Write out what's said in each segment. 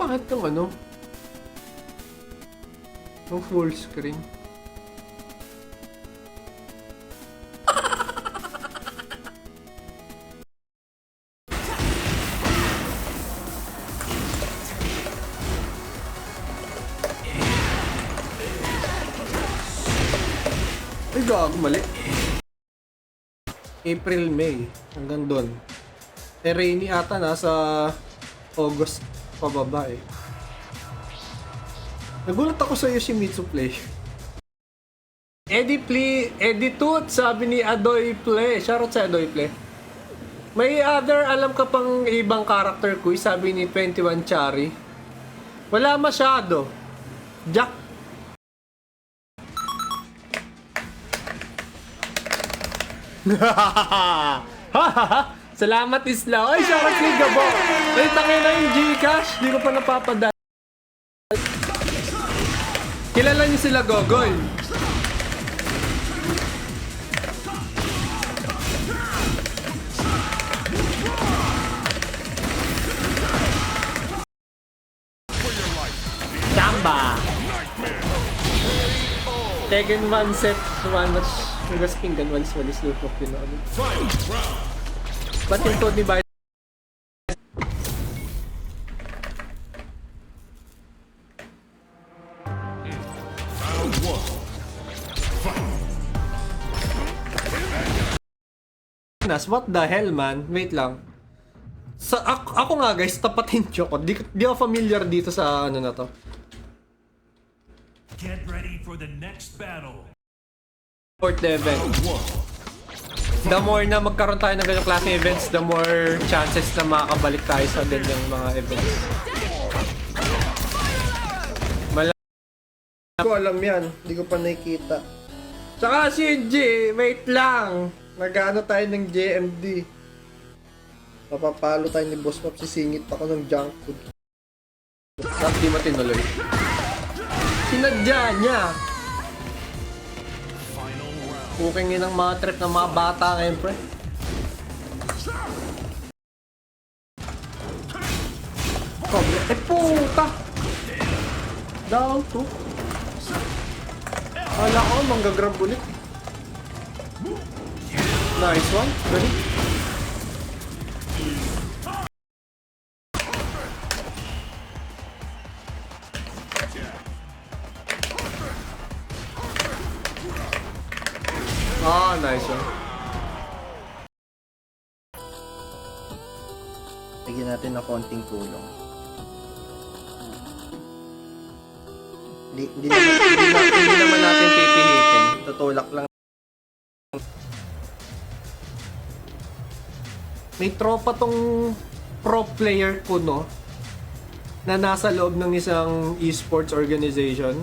pangit ng ano? Ng full screen. Ay, gago, mali. April, May. Hanggang doon. Eh, rainy ata nasa August pababa eh. Nagulat ako sa Yoshimitsu Play. Eddie Toot, sabi ni Adoy Play. Shoutout sa Adoy Play. May other alam ka pang ibang character quiz, sabi ni 21 Chari. Wala masyado. Jack. Salamat Isla. Ay, shoutout kay Gabo. Ay, tangin na yung Gcash. Di ko pa napapadala. Kilala niyo sila Gogoy. Chamba. Tekken 1 set 1 match. Hugas Pinggan 1 walis lupok yun ako. Ba't yung code ni Biden? What the hell, man? Wait lang. Ako nga guys, tapatin nyo ko. Di ako familiar dito sa ano na to. Get ready for the next battle. Sport event. The more na magkaroon tayo ng ganyang klase events, the more chances na makakabalik tayo sa ganyang mga events. Hindi ko alam yan. Hindi ko pa nakikita. Tsaka si G, wait lang. Nag-ano tayo ng JMD. Papapalo tayo ni Boss Pop. Sisingit ako ng junk food. Tapos di matinuloy. Sinadya niya. Cooking yun ang mga trip ng mga bata ngayon, pre. Kobre. Eh, puta! Down to. Wala ko, manggagrab ulit. Nice one. Ready? Ah, nice one. Bigyan natin ng konting tulong. Hindi naman natin pipihitin. Tutulak lang. May tropa tong pro player ko, no? Na nasa loob ng isang esports organization.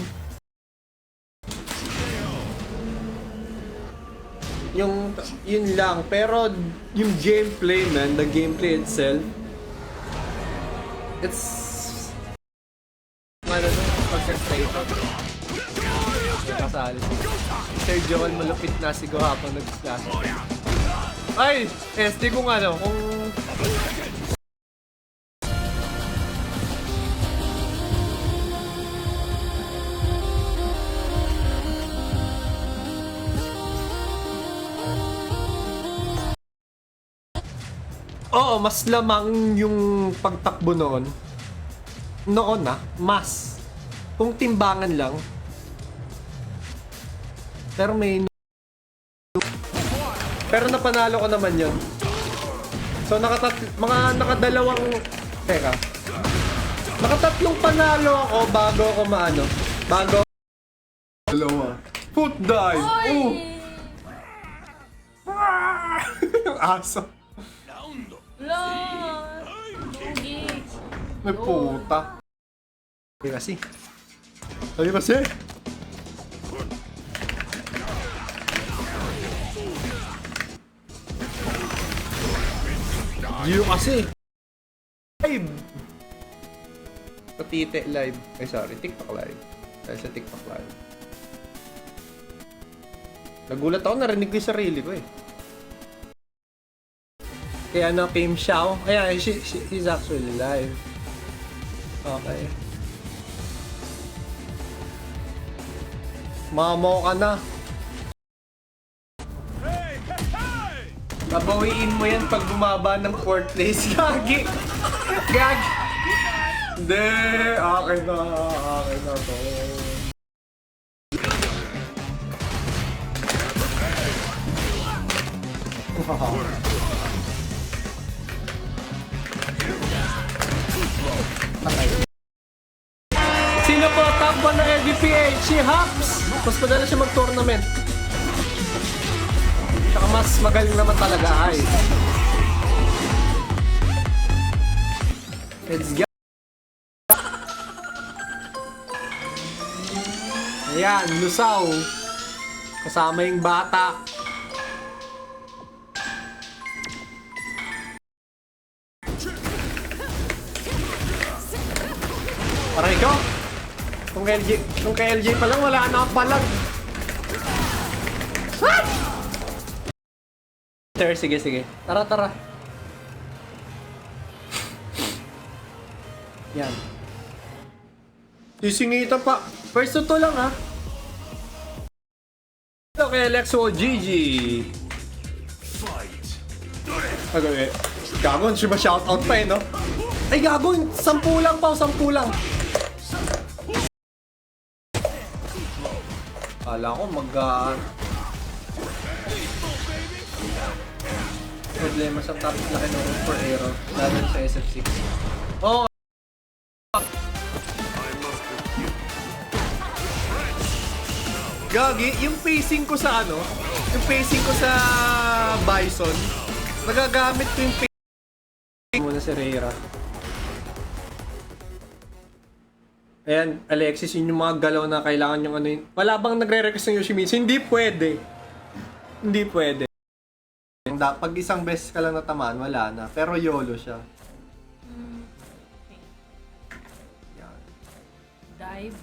Yun lang. Pero yung gameplay, man, the gameplay itself, it's ano no, pagka-excited. Kasali si Sir Joel, malupit na si Gohapon nag-slash. Ay! SD kung ano, kung... Oo, mas lamang yung pagtakbo noon. Noon na, mas. Kung timbangan lang. Pero may... Pero napanalo ko naman yun. So mga nakadalawang... Teka. Nakatatlong panalo ako bago ako maano. Bago... Dalawa. Foot dive! Oh! Aso. May puta. Sabi kasi. Gio kasi. Live. Patite live. Ay sorry, TikTok live. Dahil sa TikTok live. Nagulat ako, narinig ko yung sarili ko eh. Kaya ano, Kim Xiao. Kaya he's actually live. Okay. Mamo ka na. Babawiin mo yan pag bumaba ng 4th place. Gagi! Gagi! Hindi! Akin na. Akin na to. Sino po top 1 ng LVPH? Si Hops! Mas madala siya mag-tournament. Tsaka mas magaling naman talaga. Ay. Let's go! Ayan, Lusaw. Kasama yung bata. Aray ko! Kung kay LJ pa lang, wala na akong palag. What? Sige, sige. Tara, tara. Yan. Sisingitan pa. First to lang, ha? Ito kay Alexo GG. Okay. Gagon, siya ba shoutout pa eh, no? Ay, gagon! 10 lang pa, 10 lang. Kala ko problema sa top laki ng room for error lalo sa SF6. Oh! Gagi, yung pacing ko sa Bison, nagagamit ko yung pacing muna si Reyra. Ayan, Alexis, yun yung mga galaw na kailangan yung ano yun. Wala bang nagre-request ng Yoshimitsu? Hindi pwede. Hindi pwede. Pag isang beses ka lang natamaan, wala na. Pero YOLO siya. Yan. Dive.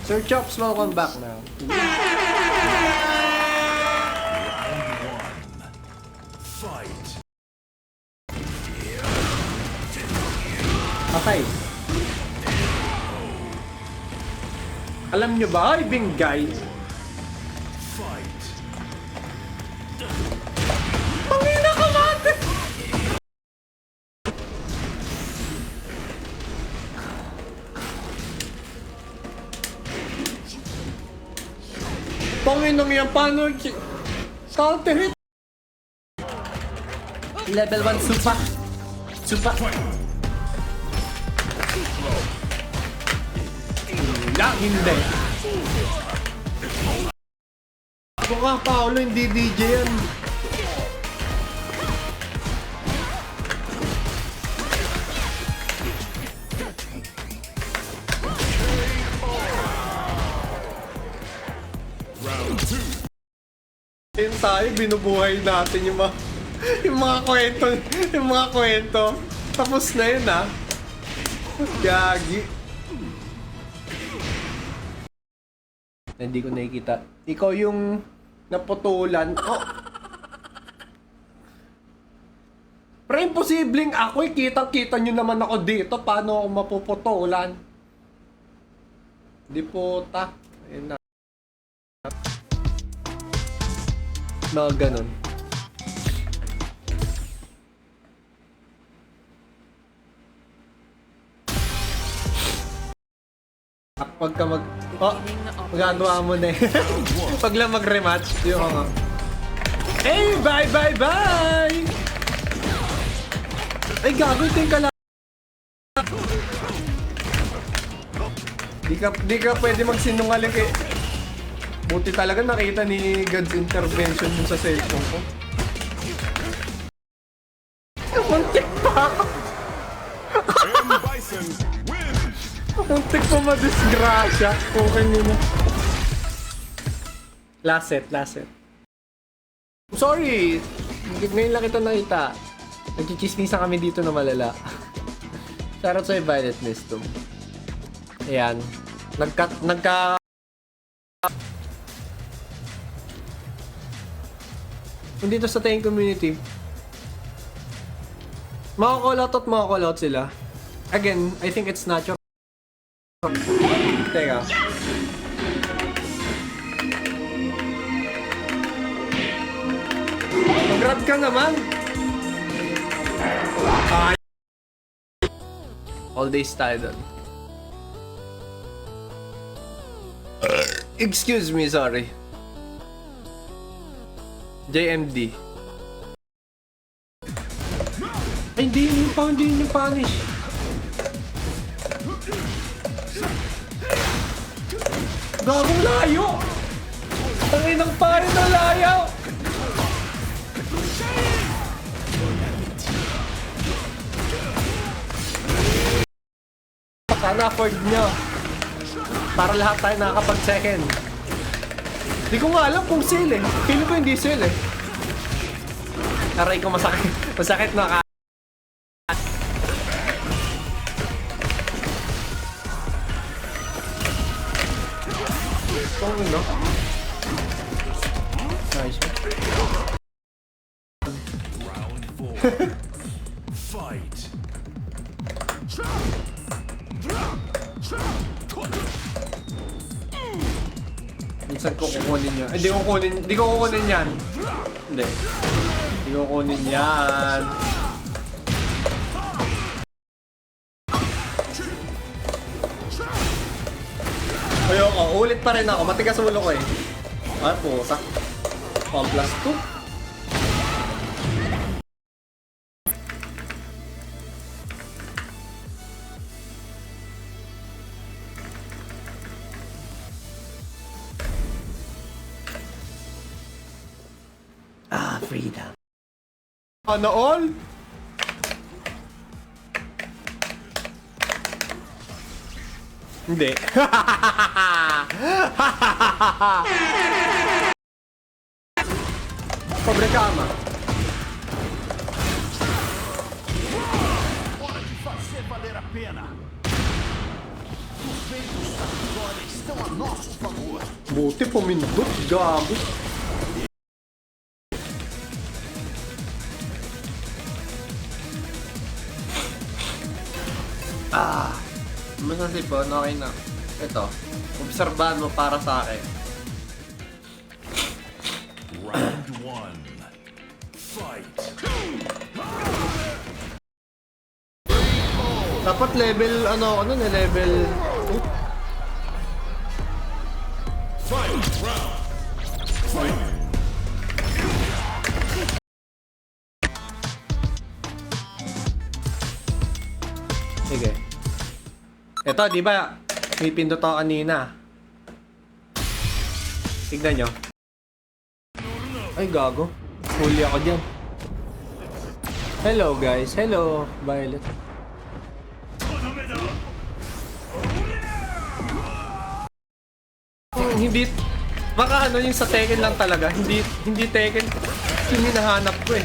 Sir Chops, welcome back now. Fight. Okay. Alam nyo ba, Ibingay? Fight. Pangina ka mate! Panginang yan, paano? Counter hit! Level 1 supa. Supa. Hindi. Ako nga, Paolo, hindi DJ yan. Yun tayo, binubuhay natin yung mga kwento. Tapos na yun, ha? Gagi. Hindi ko nakikita. Ikaw yung naputulan. Oh. Pero imposibleng ako, kitang-kita nyo naman ako dito. Paano ako mapuputulan? Di puta. Ayun na. Mga ganun. Pagka magagawa mo na eh. Pag lang mag-rematch, yung ako. Hey, bye! Ay, gago, ito yung kala. Di ka pwede magsinungaling eh. Buti talaga nakita ni God's intervention dun sa cellphone ko. Muntik pa ako. Muntik pa madisgrasya. Okay nyo na. Last set. Sorry! Ngayon lang kita nakita. Nagchichismisan kami dito na malala. Shoutout sa'yo, Violet Wisdom. Ayan. Nagka Kung dito sa tayong community, maka-call out at maka-call out sila. Again, I think it's natural. Teka. Mag-grab ka naman! Ay. All days tayo doon. Excuse me, sorry. JMD. Ay, hindi yung punish. Gagong layo! Tangin ng pare na layo! Sana afford nyo. Para lahat tayo nakakapag-second. Di ko nga alam kung sale eh. Feeling ko hindi sale eh. Aray ko masakit. Masakit na ka. Kung no? Nice. Round 4. Fight. Minsan ko kukunin yan. Hindi ko kukunin yan. Hindi ko kukunin yan. Ayoko, ulit pa rin ako. Matigas ulo ko eh. Ay, puta. 1+2. Ah, freedom. Ano all? Hindi. Pobre kama. Hora de fazer valer a pena. Os ventos da vitória estão a nosso favor. Buti pumindot, gago. Masasipon, okay na. Ito, obserbahan mo para sa akin. Round 1. Fight. Dapat level, level... Fight. Round. Fight. Sige. Ito, di ba? May pindot ako kanina. Tignan nyo. Ay, gago. Huli ako dyan. Hello, guys. Hello, Violet. Hindi... Baka ano yung sa Tekken lang talaga. Hindi Tekken. Yung hinahanap ko eh.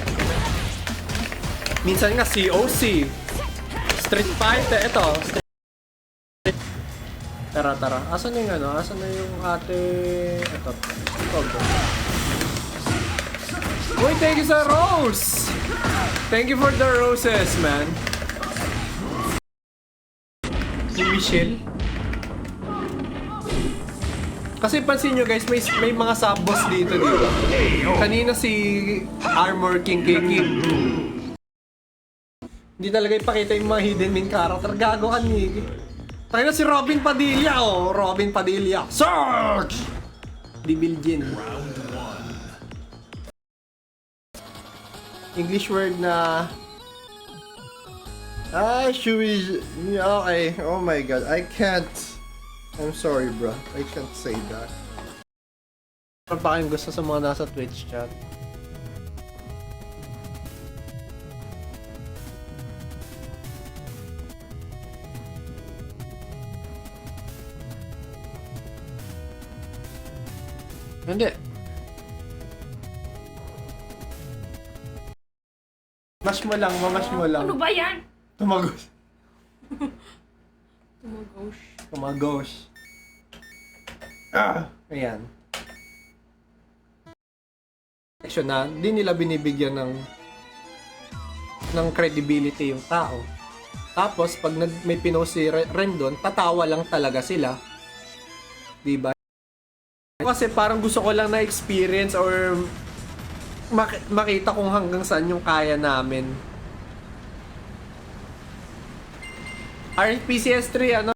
Minsan nga COC. Street Fighter. Ito. Tara. Asan na yung ano? Asan na yung ate... Ito. Uy, thank you sa rose! Thank you for the roses, man. Si Michelle. Kasi pansin nyo guys, may mga sub-boss dito, di ba? Kanina si Armor King Kim. Hindi talaga ipakita yung mga hidden main character. Gago ka, Nick. Tayo na si Robin Padilla, oh. Robin Padilla. Search! Dibilgin. Round 1. English word na... Shuiz... Okay. Oh my god. I can't... I'm sorry, bro. I can't say that. Ano pa kayong gusto sa mga nasa Twitch chat? Hindi. Mash mo lang, mamash mo lang. Ano ba yan? Tumagos. Tumagos. Tumagos. Ayan. Action na, di nila binibigyan ng credibility yung tao. Tapos, pag may pinost si Ren doon, tatawa lang talaga sila. Diba? Kasi parang gusto ko lang na experience or makita kung hanggang saan yung kaya namin. RPCS3, ano?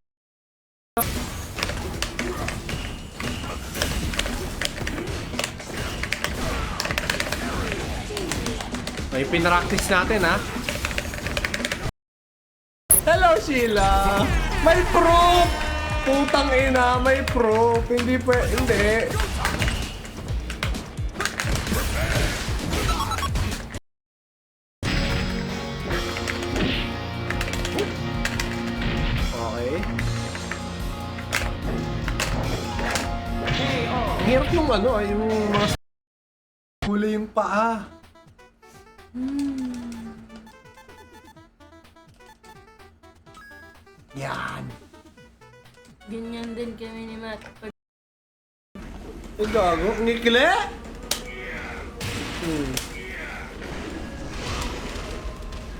May pinractice natin, ha? Hello, Sheila! May proof! Putang ina, may proof! Hindi pa, hindi. Okay. Ang hirap yung ano, yung mga huli yung paa. Yan. Ganyan din kami ni Matt. Ang gago. Ngikle?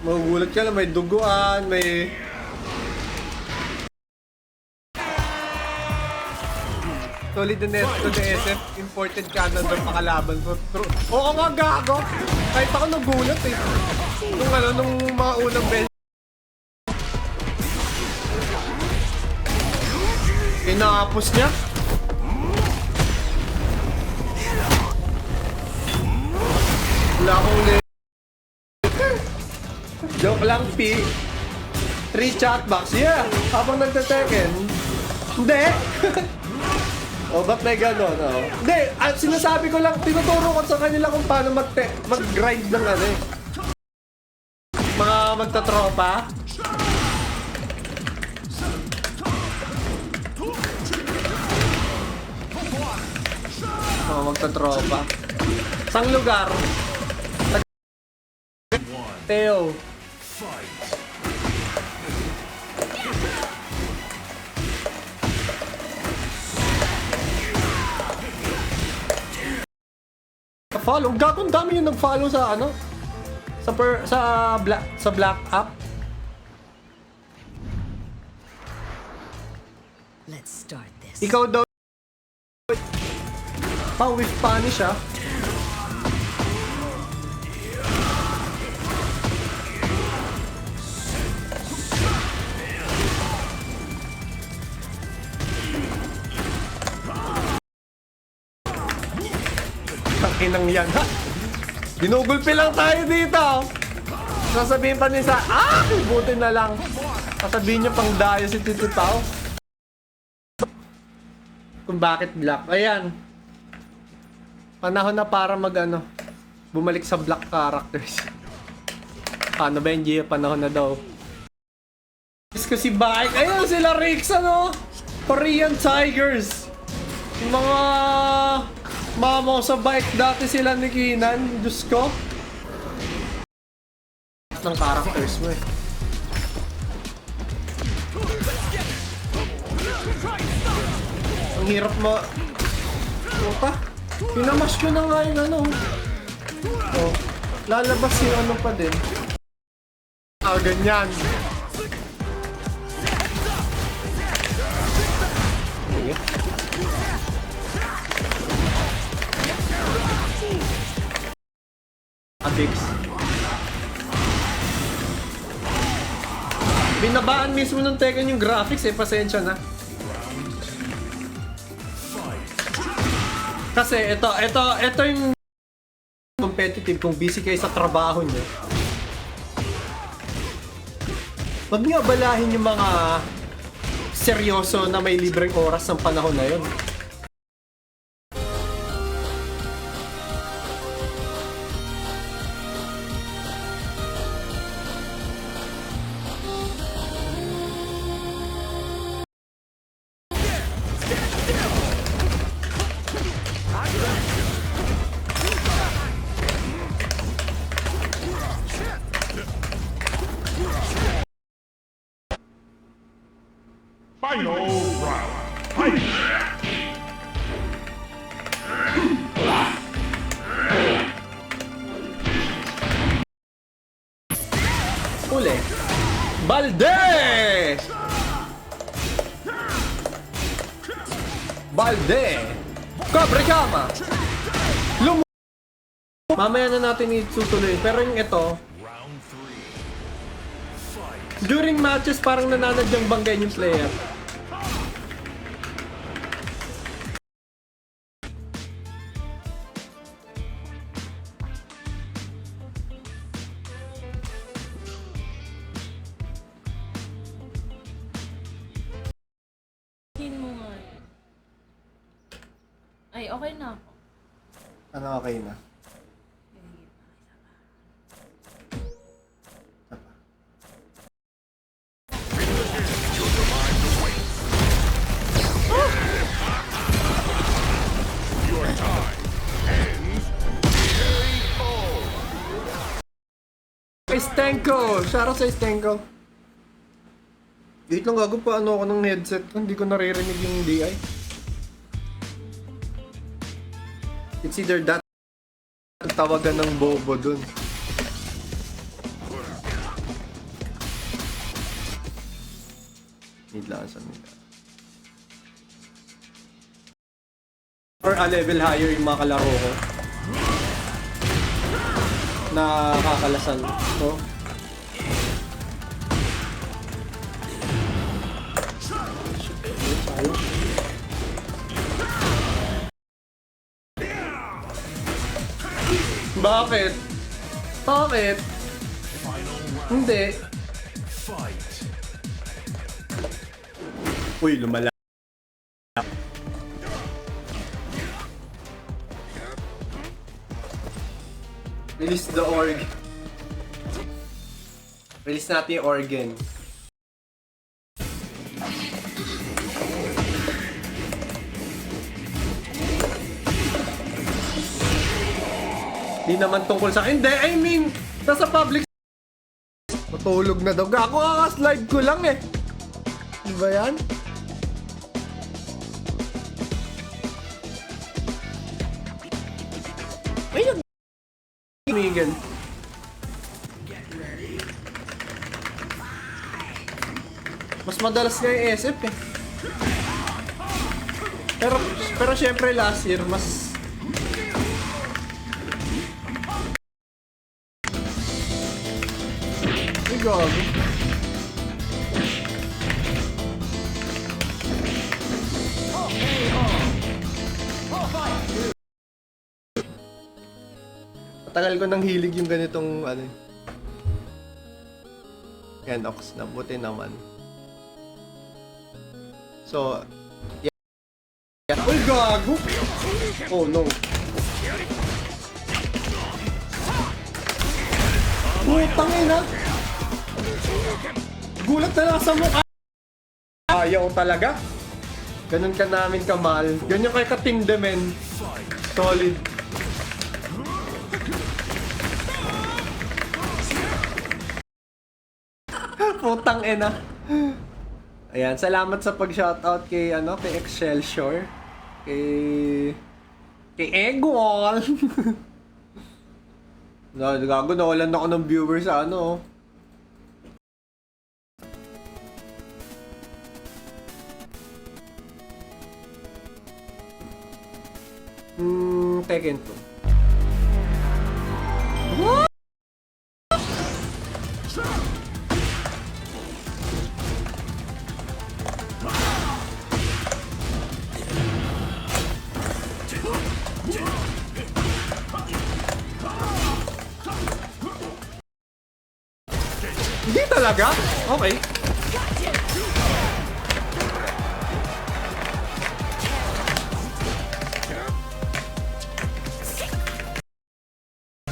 Magugulat ka na, may duguan, may... Solid na to the SF, imported Canada pakalaban ko. Oo nga, gago! Kahit ako nagulat eh. Nung mga unang beses. Inaapos niya. Wala akong joke lang, P. 3 chatbox, yeah. Habang nagtateken. Hindi. O, ba't may gano'n, o? Hindi, sinasabi ko lang, tinuturo ko sa kanila kung paano mag-grind ng ano eh. Mga magtatropa. O, magtatropa. Sang lugar? Teo. Follow, gagong dami yung nag-follow sa ano? Sa Black app. Let's start this. Ikaw daw with Spanish, ah. Inang yan, ha? Ginugulpi lang tayo dito. Sasabihin pa niya buti na lang. Sasabihin niya pang dayo si Tito Tao. Kung bakit black. Ayan. Panahon na para bumalik sa black characters. Paano ba yung Gia? Panahon na daw. Is ko si Bike. Ayun sila Rix, ano? Korean Tigers. Yung mga mamo sa bike dati sila ni Kinan. Diyos ko. Ng characters mo eh. Ang hirap mo. Puta. Pinamash ko na nga yung ano. Oh. Lalabas yung ano pa din. Ganyan. Okay. Abix. Binabaan mismo ng Tekken yung graphics eh, pasensya na. Kasi ito yung competitive kung busy kayo sa trabaho nyo. Huwag nyo abalahin yung mga seryoso na may libreng oras ng panahon na yun. Final round. Fight! Balde! Cobra Kama! Mamaya na natin itutuloy. Pero yung ito, during matches, parang nananadyang banggain yung player. Hin mo nga. Ay, okay na ako. Ano okay na? Stenko! Shoutout sa Stenko. Wait lang, gago pa ano ako ng headset ko. Hindi ko naririnig yung DI. It's either that tawagan ng bobo dun. Need lang sa nila. Or a level higher yung mga kalaro ko. Nakakalasan ko. Bakit? Bakit? Hindi. Uy, lumala. Release the org. Release natin yung organ. Di naman tungkol sa akin. Hindi, I mean, nasa public. Matulog na daw. Ako kakaslide ko lang eh. Di ba yan? Ayun. Miguel. Mas madalas nga yung SF eh. Pero syempre last year mas ay gago. Tagal ko nang hilig yung ganitong ano. Yan, Ox, nabuti naman. So, yeah. Uy, gago! Oh no. Putang ina! Gulat na lang sa mukha! Ayaw talaga. Ganun ka namin kamahal. Ganyan kay katinde, men. Solid. Putang ina. Ayan, salamat sa pag-shoutout kay kay Excelsior, kay Egol. Gago, nawalan ako ng viewer sa ano. Tekken 2. What? Hindi talaga? Okay.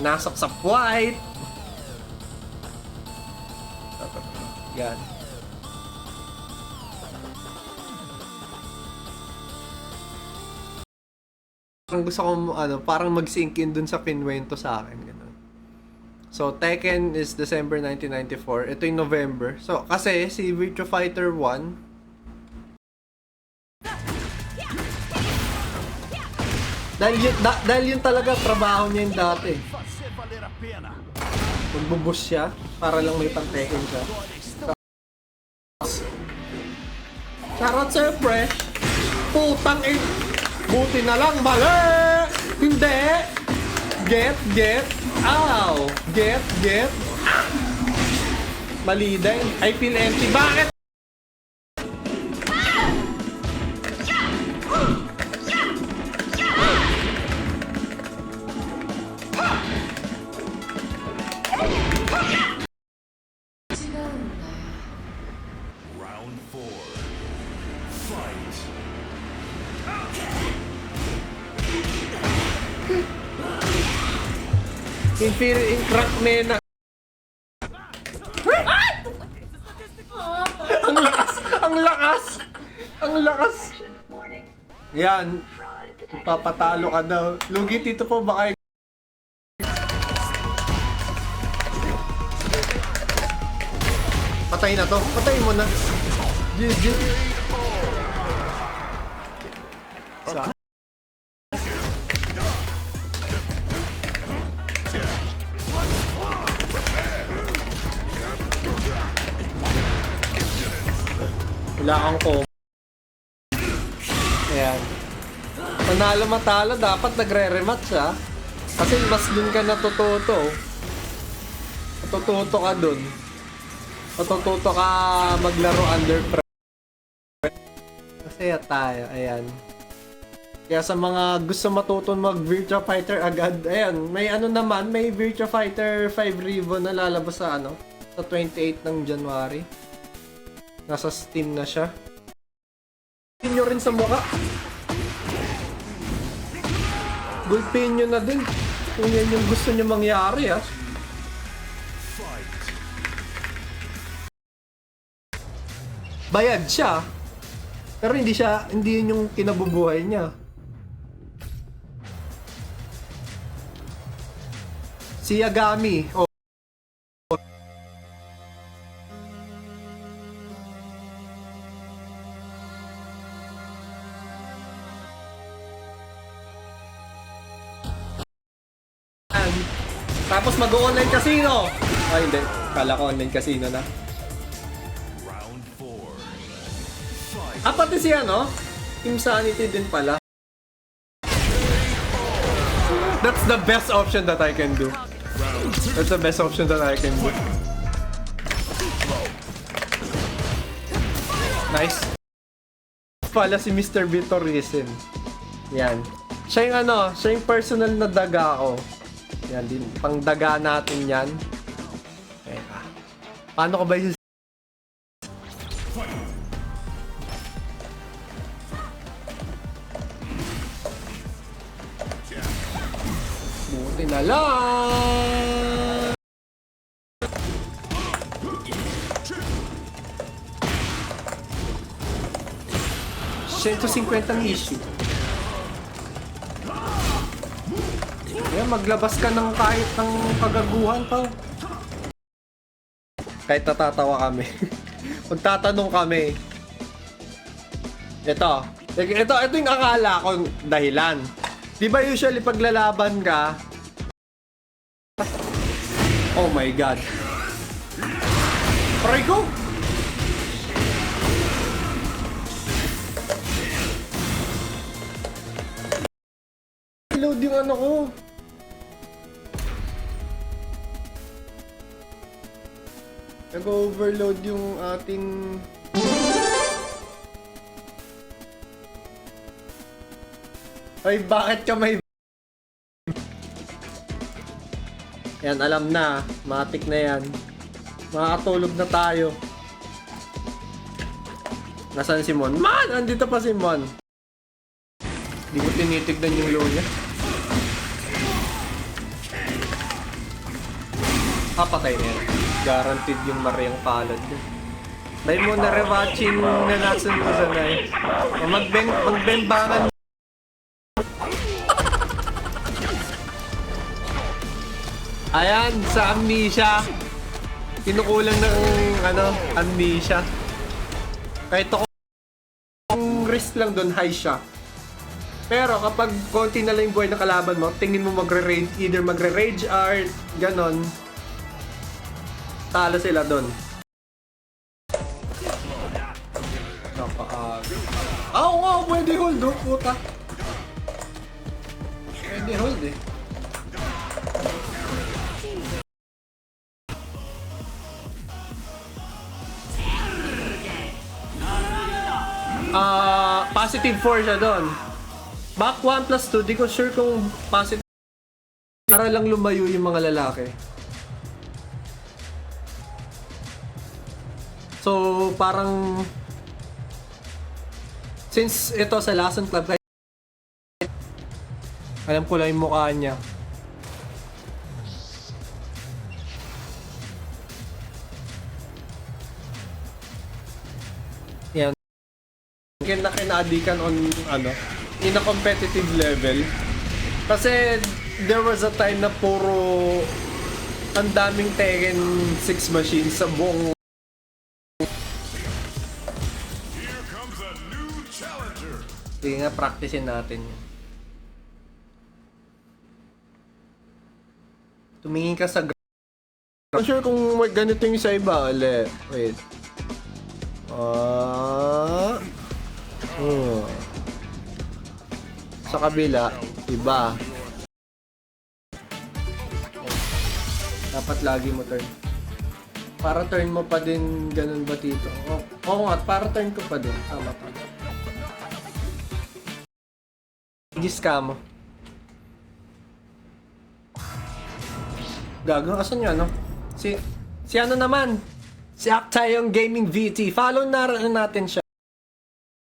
Nasaksak white. Yan. Parang gusto ko parang mag-sink in dun sa kinwento sa akin. Ganun. So, Tekken is December 1994. Ito yung November. So, kasi si Virtua Fighter 1 dahil yun talaga trabaho niya yung dati. Magbubus siya para lang may pang-Tekken siya. Charot sir, pre. Putang Buti na lang, mali! Hindi! Get, ow! Get, ah! Mali din. I feel empty. Bakit? Round 4. Fight. In crack mena. Ang lakas! Ang lakas! Ang lakas! Yan. Papatalo ka daw. Lugi dito po baka patay na to. Patay mo na. GG. Wala kang ko. Ayan. Panalo matalo, dapat nagre-rematch ha. Kasi mas dun ka natututo. Natututo ka dun. Natututo ka maglaro under pressure. Masaya tayo, ayan. Kaya sa mga gusto matutong mag Virtua Fighter agad, ayan, may ano naman, may Virtua Fighter 5 Ribbon na lalabas sa ano, sa 28 ng January. Nasa Steam na siya. Gulpin nyo rin sa mukha. Gulpin nyo na din. Kung yan yung gusto nyo mangyari ha. Bayad siya. Pero hindi yun yung kinabubuhay niya. Si Yagami. Oh. Tapos mag-online casino. Ay, hindi. Kala ko online casino na. Round 4. Fight. Pati si ano? Team Sanity din pala. That's the best option that I can do. That's the best option that I can do. Nice. Pala si Mr. Vitorizin. Yan. Siya yung ano, siya yung personal na daga ko. Yan din, pang daga natin yan. Teka. Paano ko ba yung... Buti na lang! $150 ang issue. Kaya maglabas ka ng kahit ng kagaguhan pa. Kahit natatawa kami. Magtatanong kami. Ito yung akala ko dahilan. Di ba usually paglalaban ka? Oh my god. Aray ko! Load yung ano ko. Nag-overload yung ating... Ay, bakit ka may... Yan, alam na. Matik na yan. Makakatulog na tayo. Nasaan si Mon? Man! Andito pa si Mon. Hindi ko tinitignan yung low niya. Patay na yan. Guaranteed yung Mariang palad niya. Dahil mo na rewatching na nasa Luzanay. Magbembangan. Ayan, sa Amnesia. Kinukulang ng Amnesia. Kahit ako ang risk lang doon, high siya. Pero kapag konti na lang yung buhay ng kalaban mo, tingin mo magre-rage, either magre-rage art, ganon. Talo sila doon. Oo nga, pwede hold, oh, puta. may hold eh. Positive 4 siya doon. Back 1 plus 2, di ko sure kung positive. Para lang lumayo yung mga lalaki. So, parang since ito sa Lason Club, alam ko lang yung mukha niya. Yan. Kinaadikan on in a competitive level. Kasi there was a time na puro ang daming Tekken 6 machines sa buong. Here comes a new challenger. Sige nga, practicein natin yun. Tumingin ka sa I'm sure kung may ganito yung sa iba. Wait. Sa kabila, iba. Dapat lagi mo turn. Para turn mo pa din ganun ba dito? Oo nga, para turn ko pa din. Tama pa. Giska mo. Gago, asan yun, no? Si ano naman? Si Actayong Gaming VT. Follow na rin natin siya.